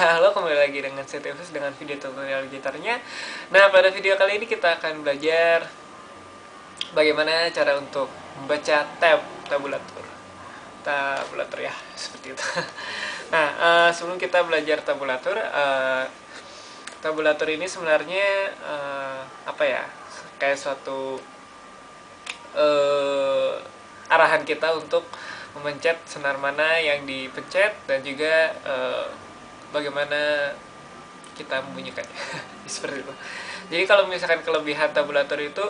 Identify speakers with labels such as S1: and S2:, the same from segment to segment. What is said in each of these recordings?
S1: Halo, kembali lagi dengan saya Tevis dengan video tutorial gitarnya. Nah, pada video kali ini kita akan belajar bagaimana cara untuk membaca tabulatur. Tabulatur ya, seperti itu. Nah, sebelum kita belajar tabulatur ini sebenarnya apa ya? Kayak suatu arahan kita untuk memencet senar mana yang dipencet dan juga bagaimana kita membunyikannya. Seperti itu. Jadi kalau misalkan kelebihan tabulatur itu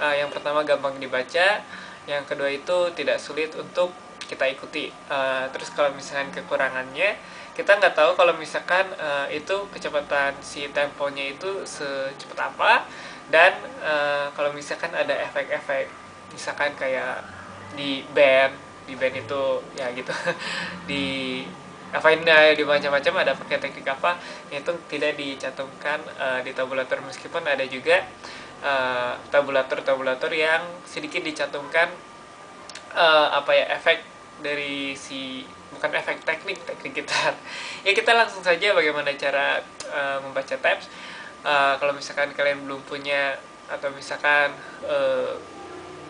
S1: yang pertama gampang dibaca, yang kedua itu tidak sulit untuk kita ikuti. Terus kalau misalkan kekurangannya, kita nggak tahu kalau misalkan itu kecepatan si temponya itu secepat apa, dan kalau misalkan ada efek-efek, misalkan kayak di band itu ya gitu di apain di macam-macam ada pakai teknik apa itu tidak dicantumkan di tabulator, meskipun ada juga tabulator yang sedikit dicantumkan apa ya, efek dari si, bukan efek, teknik gitar. Ya, kita langsung saja bagaimana cara membaca tabs. Kalau misalkan kalian belum punya atau misalkan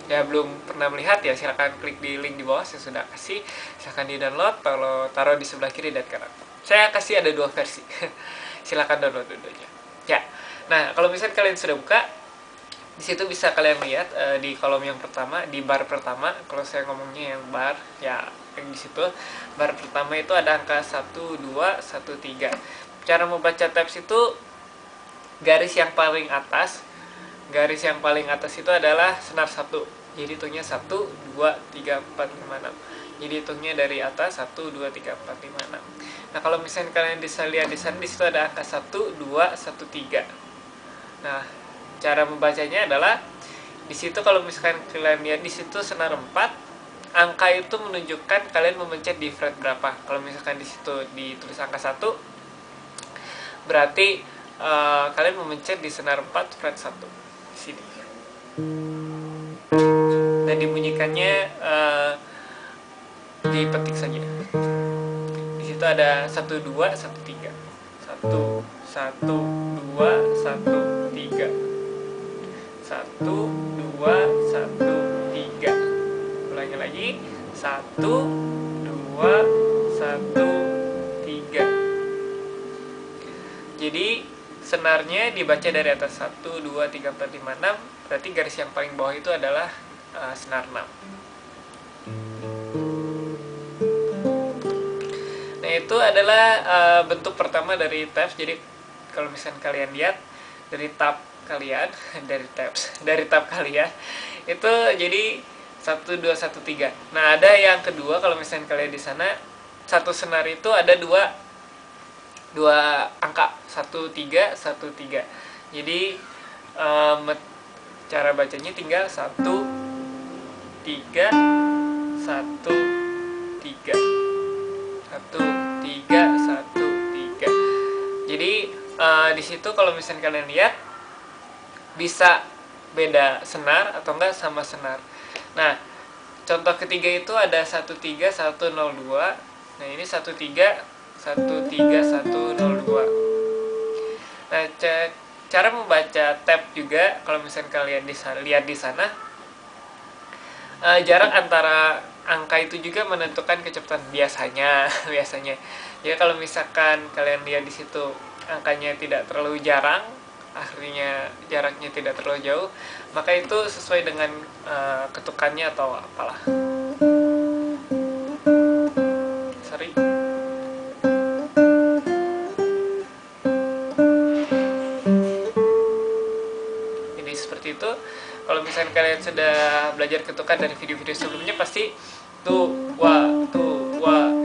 S1: ya belum pernah melihat, ya silakan klik di link di bawah, saya sudah kasih, silakan di download, taruh di sebelah kiri dan kanan. Saya kasih ada 2 versi. Silakan download dua-duanya ya. Nah, kalau misalnya kalian sudah buka, di situ bisa kalian lihat di kolom yang pertama, di bar pertama. Kalau saya ngomongnya yang bar ya, yang di situ bar pertama itu ada angka 1, 2, 1, 3. Cara membaca tabs itu garis yang paling atas itu adalah senar 1. Jadi hitungnya 1, 2, 3, 4, 5, 6. Jadi hitungnya dari atas 1, 2, 3, 4, 5, 6. Nah, kalau misalnya kalian bisa lihat di sana, di situ ada angka 1, 2, 1, 3. Nah, cara membacanya adalah di situ, kalau misalkan kalian lihat di situ senar 4, angka itu menunjukkan kalian memencet di fret berapa. Kalau misalkan di situ ditulis angka 1, berarti kalian memencet di senar 4 fret 1 di sini. Dan dibunyikannya dipetik saja. Di situ ada 1, 2, 1, 3. 1, 1, 2, 1, 3. 1, 2, 1, 3. Ulangi lagi. 1, 2, 1, 3. Jadi senarnya dibaca dari atas 1, 2, 3, 4, 5, 6. Berarti garis yang paling bawah itu adalah senar 6. Nah, itu adalah bentuk pertama dari tabs. Jadi kalau misalnya kalian lihat dari tab kalian dari tab kalian itu jadi 1, 2, 1, 3. Nah, ada yang kedua, kalau misalnya kalian di sana, satu senar itu ada dua angka, 1, 3, 1, 3. Jadi cara bacanya tinggal 1, 3, 1, 3. 1, 3, 1, 3. Jadi di situ kalau misalnya kalian lihat bisa beda senar atau enggak sama senar. Nah, contoh ketiga itu ada 1, 3, 1, 0, 2. Nah, ini 1, 3, 1, 3, 1, 0, 2. Nah, cara membaca tab juga, kalau misalnya kalian lihat di sana, jarak antara angka itu juga menentukan kecepatan biasanya. Jadi kalau misalkan kalian lihat di situ angkanya tidak terlalu jarang, akhirnya jaraknya tidak terlalu jauh, maka itu sesuai dengan ketukannya atau apalah. Sorry. Jadi seperti itu. Kalau misalnya kalian sudah belajar ketukan dari video-video sebelumnya, pasti tu wa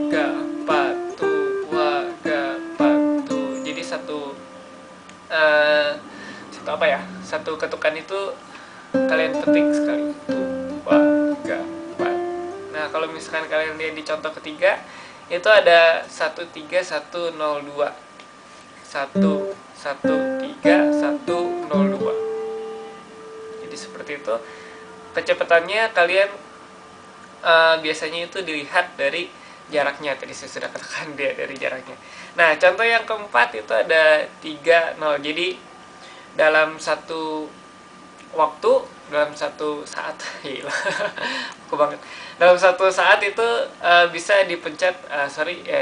S1: ga pa tu wa ga pa tu. Jadi satu apa ya, satu ketukan itu kalian petik sekali, tu wa ga pa. Nah, kalau misalkan kalian lihat di contoh ketiga itu ada 1, 3, 1, 0, 2. 1, 1, 3, 1, 0, 2. Jadi seperti itu. Kecepatannya kalian biasanya itu dilihat dari jaraknya. Tadi saya sudah katakan dia dari jaraknya. Nah, contoh yang keempat itu ada 3 0. Jadi dalam satu waktu, dalam satu saat, gila, aku banget. Dalam satu saat itu bisa dipencet,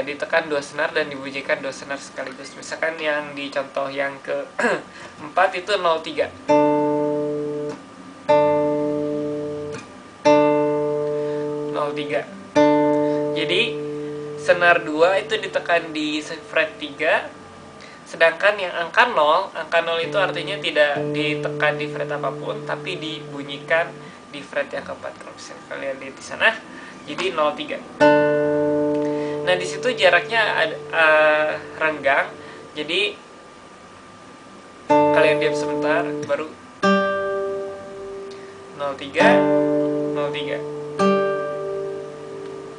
S1: ditekan 2 senar dan dibunyikan 2 senar sekaligus. Misalkan yang di contoh yang keempat itu 03. 03. Jadi senar 2 itu ditekan di fret 3, sedangkan yang angka 0 itu artinya tidak ditekan di fret apapun, tapi dibunyikan di fret yang keempat. Kalau misalnya kalian lihat di sana, jadi 03. Nah, di situ jaraknya ada, renggang. Jadi kalian diam sebentar, baru 03, 03.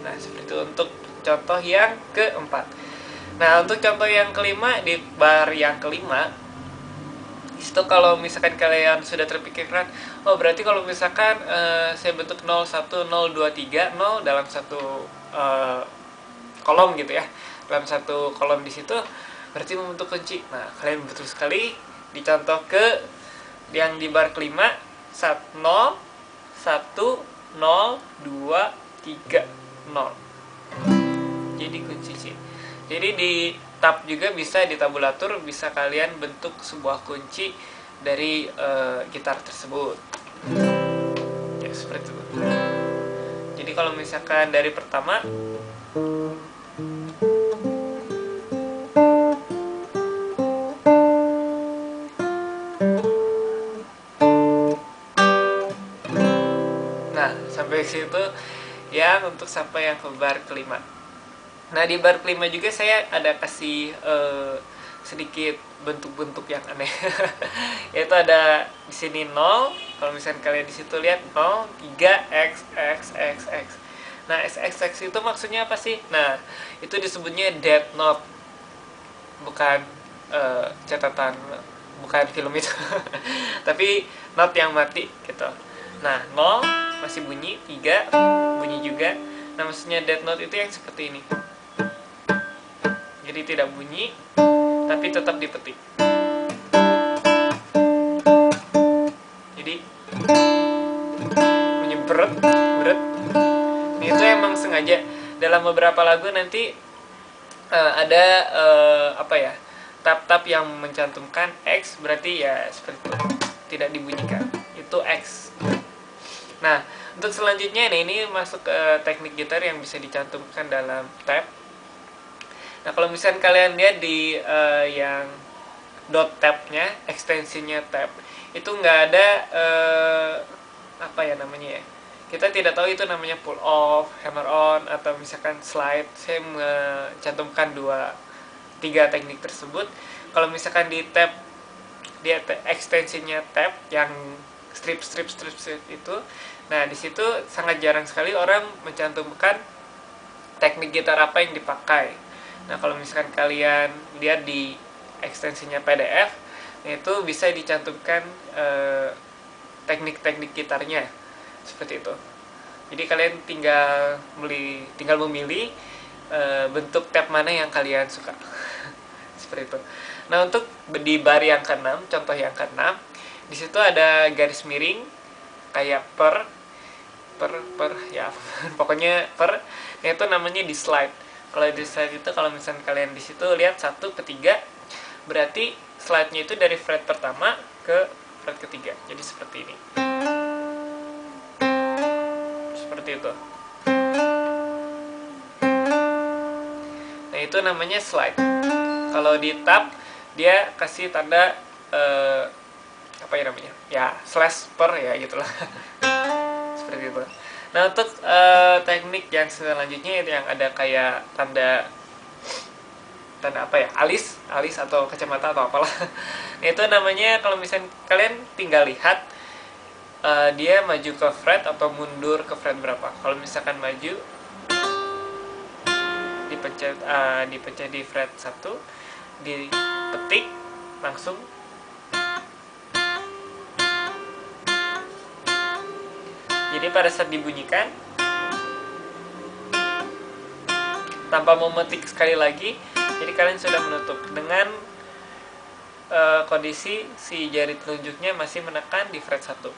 S1: Nah, seperti itu untuk contoh yang keempat. Nah, untuk contoh yang kelima, di bar yang kelima, itu kalau misalkan kalian sudah terpikirkan, oh berarti kalau misalkan saya bentuk 0, 1, 0, 2, 3, 0 dalam satu kolom gitu ya, dalam satu kolom di situ, berarti membentuk kunci. Nah, kalian betul sekali, dicontoh ke yang di bar kelima, 0, 1, 0, 2, 3, 0. Jadi kunci C. Jadi di tab juga bisa, di tabulatur bisa kalian bentuk sebuah kunci dari gitar tersebut. Ya, seperti itu. Jadi kalau misalkan dari pertama, nah sampai situ yang untuk sampai yang ke bar kelima. Nah, di bar kelima juga saya ada kasih sedikit bentuk-bentuk yang aneh. Yaitu ada di sini 0, kalau misalnya kalian di situ lihat 0, 3, X, X, X, X. Nah, X, X, X itu maksudnya apa sih? Nah, itu disebutnya dead note. Bukan catatan, bukan film itu. Tapi note yang mati gitu. Nah, 0 masih bunyi, 3 bunyi juga. Nah, maksudnya dead note itu yang seperti ini. Jadi tidak bunyi, tapi tetap dipetik. Jadi bunyi beret, beret. Ini itu emang sengaja. Dalam beberapa lagu nanti ada tab-tab yang mencantumkan X, berarti ya seperti itu, tidak dibunyikan. Itu X. Nah, untuk selanjutnya ini masuk ke teknik gitar yang bisa dicantumkan dalam tab. Nah, kalau misalnya kalian lihat di yang dot tabnya, ekstensinya tab, itu nggak ada kita tidak tahu itu namanya pull off, hammer on, atau misalkan slide. Saya mencantumkan 3 teknik tersebut. Kalau misalkan di tab, di ekstensinya tab yang strip itu, nah di situ sangat jarang sekali orang mencantumkan teknik gitar apa yang dipakai. Nah, kalau misalkan kalian lihat di ekstensinya PDF, itu bisa dicantumkan teknik-teknik gitarnya seperti itu. Jadi kalian tinggal memilih bentuk tab mana yang kalian suka. Seperti itu. Nah, untuk di bar yang ke-6, contoh yang ke-6, di situ ada garis miring kayak per ya, pokoknya per. Nah, itu namanya di slide. Kalau di slide itu, kalau misalnya kalian di situ lihat 1 ke 3, berarti slide-nya itu dari fret pertama ke fret ketiga. Jadi seperti ini. Seperti itu. Nah, itu namanya slide. Kalau di tab, dia kasih tanda slash per ya, gitulah. Seperti itu. Nah, untuk teknik yang selanjutnya itu yang ada kayak tanda alis atau kacamata atau apalah. Nah, itu namanya, kalau misalnya kalian tinggal lihat dia maju ke fret atau mundur ke fret berapa. Kalau misalkan maju, dipencet di fret 1, dipetik langsung. Jadi pada saat dibunyikan, tanpa memetik sekali lagi. Jadi kalian sudah menutup dengan kondisi si jari telunjuknya masih menekan di fret 1.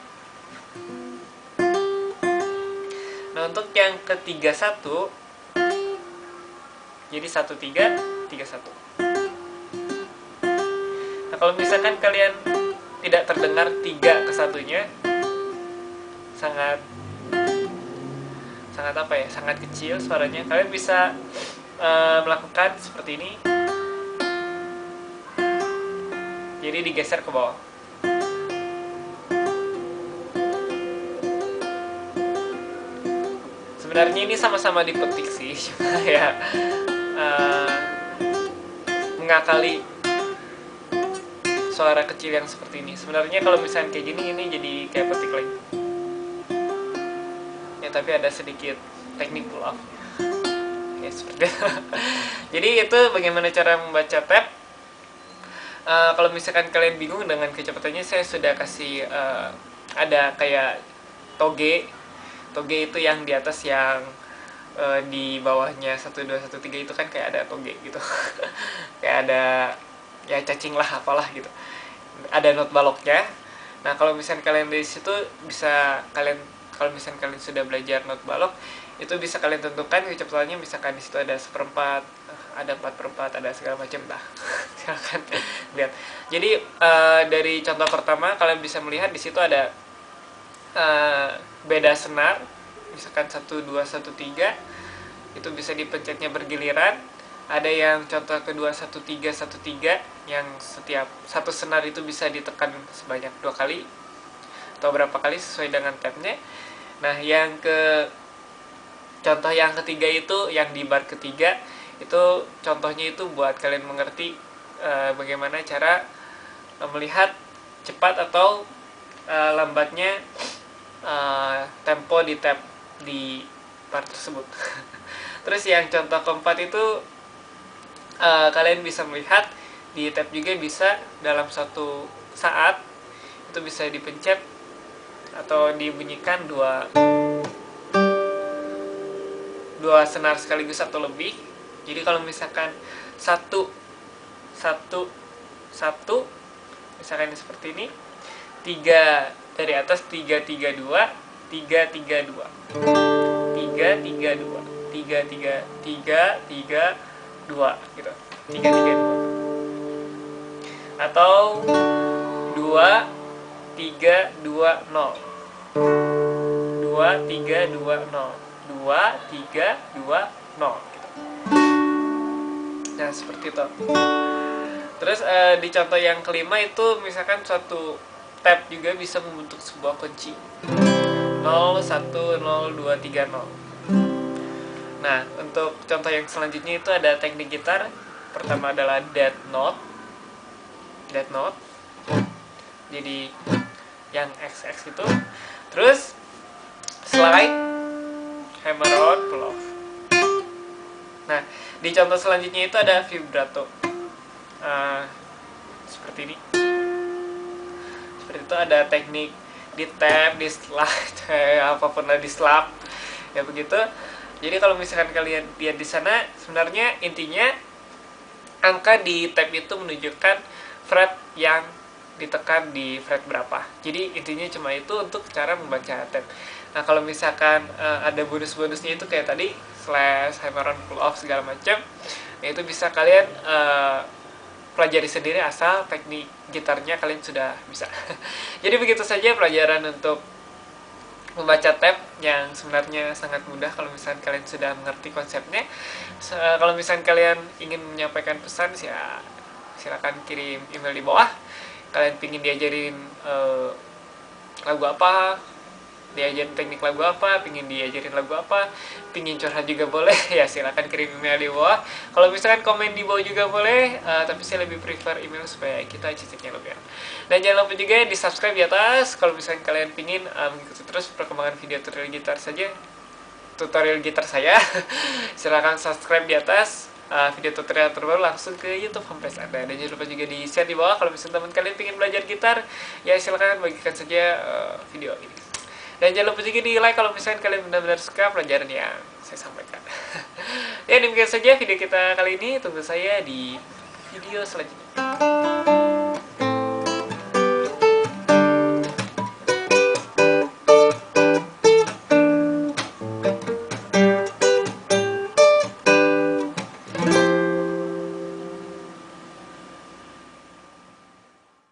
S1: Nah, untuk yang ketiga 1, jadi 1 3 3 1. Nah, kalau misalkan kalian tidak terdengar 3 ke 1-nya, sangat apa ya, sangat kecil suaranya, kalian bisa melakukan seperti ini. Jadi digeser ke bawah. Sebenarnya ini sama-sama dipetik sih, cuma ya mengakali suara kecil yang seperti ini. Sebenarnya kalau misalnya kayak gini, ini jadi kayak petik lagi. Ya, tapi ada sedikit teknik pull off. Ya, seperti itu. Jadi itu bagaimana cara membaca tab. Kalau misalkan kalian bingung dengan kecepatannya, saya sudah kasih ada kayak toge itu yang di atas, yang di bawahnya 1 2 1 3 itu kan kayak ada toge gitu. Kayak ada ya cacing lah, apalah gitu. Ada not baloknya. Nah, kalau misalkan kalian dari situ bisa kalau misalkan kalian sudah belajar not balok, itu bisa kalian tentukan kecepatannya. Misalkan di situ ada 1/4, ada 4/4, ada segala macam dah. Silakan lihat. Jadi dari contoh pertama kalian bisa melihat di situ ada beda senar, misalkan 1 2 1 3, itu bisa dipencetnya bergiliran. Ada yang contoh kedua 1 3 1 3, yang setiap satu senar itu bisa ditekan sebanyak 2 kali atau berapa kali sesuai dengan tabnya. Nah, yang contoh yang ketiga itu, yang di bar ketiga itu contohnya itu buat kalian mengerti bagaimana cara melihat cepat atau lambatnya tempo di tab di bar tersebut. Terus yang contoh keempat itu kalian bisa melihat di tab juga bisa dalam satu saat itu bisa dipencet atau dibunyikan dua senar sekaligus atau lebih. Jadi kalau misalkan satu misalkan ini seperti ini, 3 dari atas 3 3 2 3 3 2 3 3 2 3 3 3 3 2 gitu, 3 3 2, atau 2 3 2 0 2 3 2 0 2 3 2 0 gitu. Nah, seperti itu. Terus di contoh yang kelima itu misalkan suatu tab juga bisa membentuk sebuah kunci 0 1 0 2 3 0. Nah, untuk contoh yang selanjutnya itu ada teknik gitar. Pertama adalah dead note. Jadi yang XX itu. Terus slide, hammer on, pull off. Nah, di contoh selanjutnya itu ada vibrato. Seperti ini. Seperti itu, ada teknik di tap, di slide, apapun lah, di slap. Ya begitu. Jadi kalau misalkan kalian lihat di sana, sebenarnya intinya angka di tab itu menunjukkan fret yang ditekan di fret berapa. Jadi intinya cuma itu untuk cara membaca tab. Nah, kalau misalkan ada bonus-bonusnya itu kayak tadi slash, hammer on, pull off segala macam, nah itu bisa kalian pelajari sendiri asal teknik gitarnya kalian sudah bisa. Jadi begitu saja pelajaran untuk membaca tab yang sebenarnya sangat mudah kalau misalnya kalian sudah mengerti konsepnya. Kalau misalnya kalian ingin menyampaikan pesan, ya silakan kirim email di bawah. Kalian pingin diajarin lagu apa, diajarin teknik lagu apa, pingin diajarin lagu apa, pingin curhat juga boleh, ya silakan kirim email di bawah. Kalau misalkan komen di bawah juga boleh, tapi saya lebih prefer email supaya kita ciciknya lebih enak. Dan jangan lupa juga di subscribe di atas kalau misalkan kalian pingin mengikuti terus perkembangan video tutorial gitar saya. Silakan subscribe di atas. Video tutorial terbaru langsung ke YouTube homepage Anda. Dan jangan lupa juga di share di bawah kalau misalnya teman kalian pingin belajar gitar, ya silakan bagikan saja video ini. Dan jangan lupa juga di like kalau misalnya kalian benar-benar suka pelajaran yang saya sampaikan. Ya demikian saja video kita kali ini, tunggu saya di video selanjutnya.